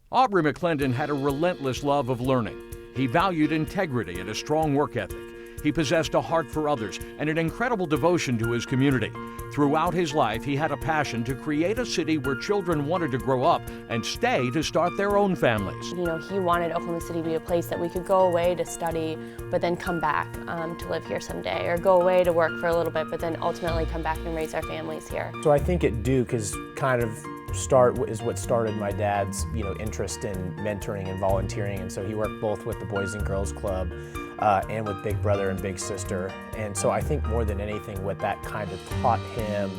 Aubrey McClendon had a relentless love of learning. He valued integrity and a strong work ethic. He possessed a heart for others and an incredible devotion to his community. Throughout his life, he had a passion to create a city where children wanted to grow up and stay to start their own families. You know, he wanted Oklahoma City to be a place that we could go away to study, but then come back to live here someday, or go away to work for a little bit, but then ultimately come back and raise our families here. So I think at Duke is kind of what started my dad's interest in mentoring and volunteering, and so he worked both with the Boys and Girls Club and with Big Brother and Big Sister. And so I think more than anything what that kind of taught him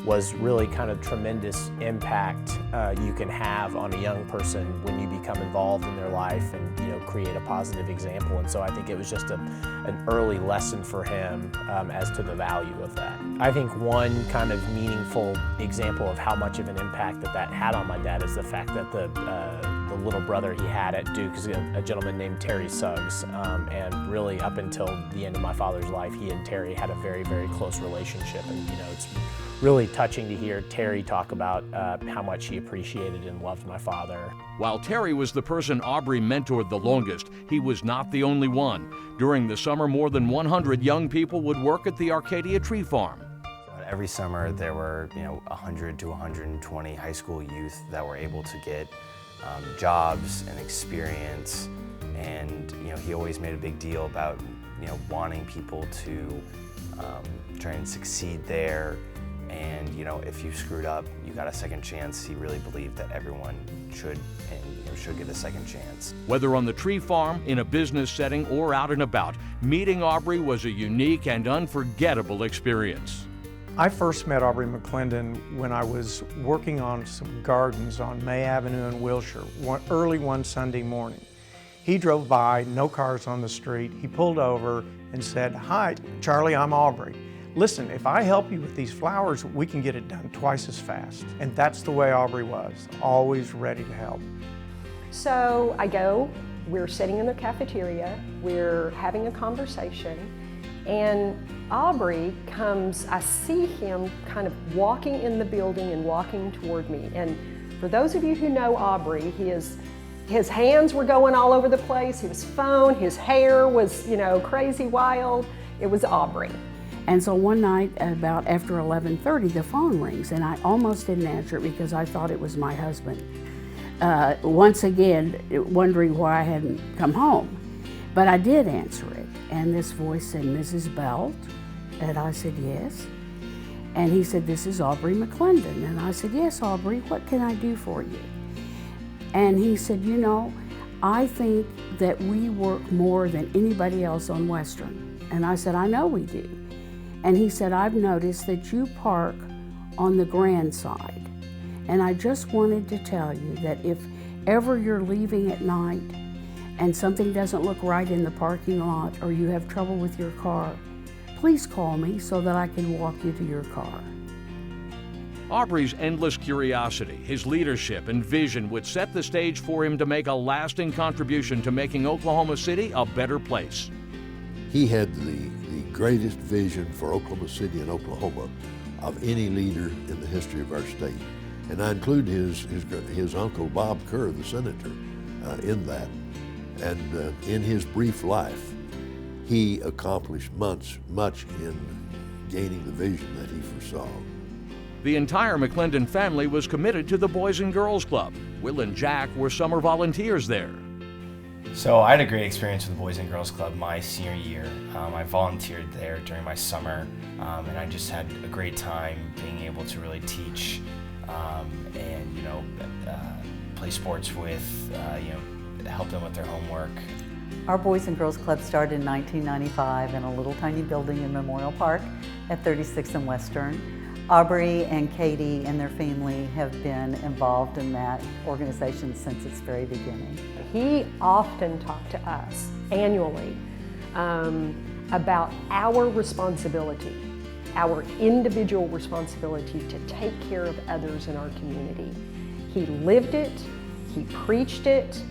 was really kind of tremendous impact you can have on a young person when you become involved in their life and create a positive example. And so I think it was just an early lesson for him as to the value of that. I think one kind of meaningful example of how much of an impact that had on my dad is the fact that the little brother he had at Duke is a gentleman named Terry Suggs, and really up until the end of my father's life, he and Terry had a very, very close relationship. And it's really touching to hear Terry talk about how much he appreciated and loved my father. While Terry was the person Aubrey mentored the longest, he was not the only one. During the summer, more than 100 young people would work at the Arcadia Tree Farm. Every summer there were 100 to 120 high school youth that were able to get jobs and experience, and he always made a big deal about wanting people to try and succeed there. And if you screwed up, you got a second chance. He really believed that everyone should get a second chance. Whether on the tree farm, in a business setting, or out and about, meeting Aubrey was a unique and unforgettable experience. I first met Aubrey McClendon when I was working on some gardens on May Avenue in Wilshire, early one Sunday morning. He drove by, no cars on the street. He pulled over and said, "Hi, Charlie, I'm Aubrey. Listen, if I help you with these flowers, we can get it done twice as fast." And that's the way Aubrey was, always ready to help. So I go, we're sitting in the cafeteria, we're having a conversation, and Aubrey comes, I see him kind of walking in the building and walking toward me. And for those of you who know Aubrey, his hands were going all over the place, he was phone, his hair was, crazy wild. It was Aubrey. And so one night, about after 11:30, the phone rings, and I almost didn't answer it because I thought it was my husband. Once again, wondering why I hadn't come home. But I did answer it, and this voice said, "Mrs. Belt?" And I said, "Yes." And he said, "This is Aubrey McClendon." And I said, "Yes, Aubrey, what can I do for you?" And he said, "I think that we work more than anybody else on Western." And I said, "I know we do." And he said, "I've noticed that you park on the grand side. And I just wanted to tell you that if ever you're leaving at night and something doesn't look right in the parking lot or you have trouble with your car, please call me so that I can walk you to your car." Aubrey's endless curiosity, his leadership, and vision would set the stage for him to make a lasting contribution to making Oklahoma City a better place. He had the greatest vision for Oklahoma City and Oklahoma of any leader in the history of our state. And I include his uncle Bob Kerr, the senator, in that. And in his brief life, he accomplished much in gaining the vision that he foresaw. The entire McClendon family was committed to the Boys and Girls Club. Will and Jack were summer volunteers there. So I had a great experience with the Boys and Girls Club my senior year. I volunteered there during my summer, and I just had a great time being able to really teach and play sports with, help them with their homework. Our Boys and Girls Club started in 1995 in a little tiny building in Memorial Park at 36th and Western. Aubrey and Katie and their family have been involved in that organization since its very beginning. He often talked to us annually about our responsibility, our individual responsibility to take care of others in our community. He lived it, he preached it,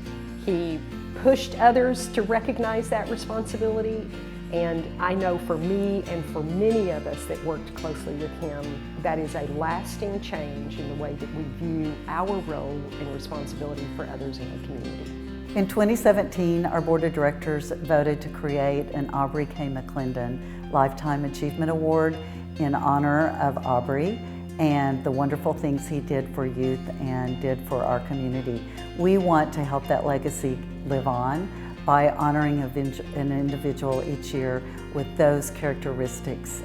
he pushed others to recognize that responsibility, And I know for me and for many of us that worked closely with him, that is a lasting change in the way that we view our role and responsibility for others in the community. In 2017, our board of directors voted to create an Aubrey K. McClendon Lifetime Achievement Award in honor of Aubrey and the wonderful things he did for youth and did for our community. We want to help that legacy live on by honoring an individual each year with those characteristics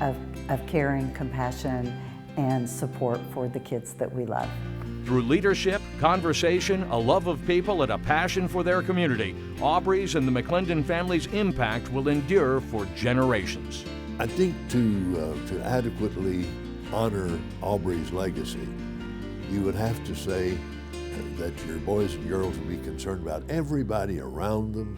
of caring, compassion, and support for the kids that we love. Through leadership, conversation, a love of people, and a passion for their community, Aubrey's and the McClendon family's impact will endure for generations. I think to adequately honor Aubrey's legacy, you would have to say that your boys and girls will be concerned about everybody around them,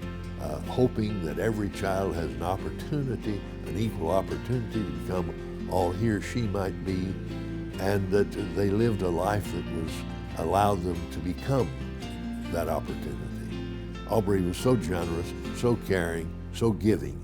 hoping that every child has an opportunity, an equal opportunity to become all he or she might be, and that they lived a life that allowed them to become that opportunity. Aubrey was so generous, so caring, so giving,